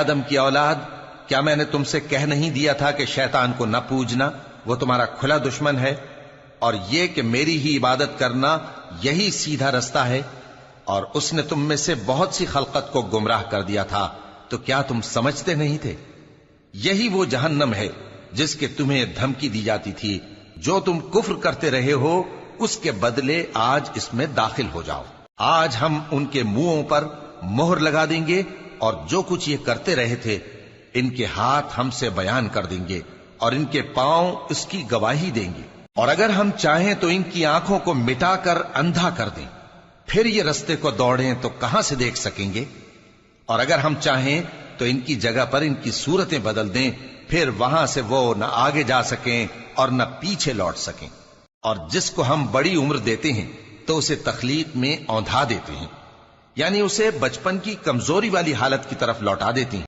आदम की औलाद, क्या मैंने तुमसे कह नहीं दिया था कि शैतान को न पूजना, वो तुम्हारा खुला दुश्मन है, और ये कि मेरी ही इबादत करना यही सीधा रास्ता है। और उसने तुम में से बहुत सी खलकत को गुमराह कर दिया था, तो क्या तुम समझते नहीं थे? यही वो जहन्नम है जिसके तुम्हें धमकी दी जाती थी। जो तुम कुफ्र करते रहे हो, उसके बदले आज इसमें दाखिल हो जाओ। आज हम उनके मुंहों पर मोहर लगा देंगे, और जो कुछ ये करते रहे थे, इनके हाथ हमसे बयान कर देंगे, और इनके पांव इसकी गवाही देंगे। और अगर हम चाहें तो इनकी आंखों को मिटाकर अंधा कर दें, फिर ये रस्ते को दौड़ें तो कहां से देख सकेंगे। और अगर हम चाहें तो इनकी जगह पर इनकी सूरतें बदल दें, फिर वहां से वो न आगे जा सकें और न पीछे लौट सकें। और जिसको हम बड़ी उम्र देते हैं तो उसे तखलीक में औंधा देते हैं, यानी उसे बचपन की कमजोरी वाली हालत की तरफ लौटा देते हैं।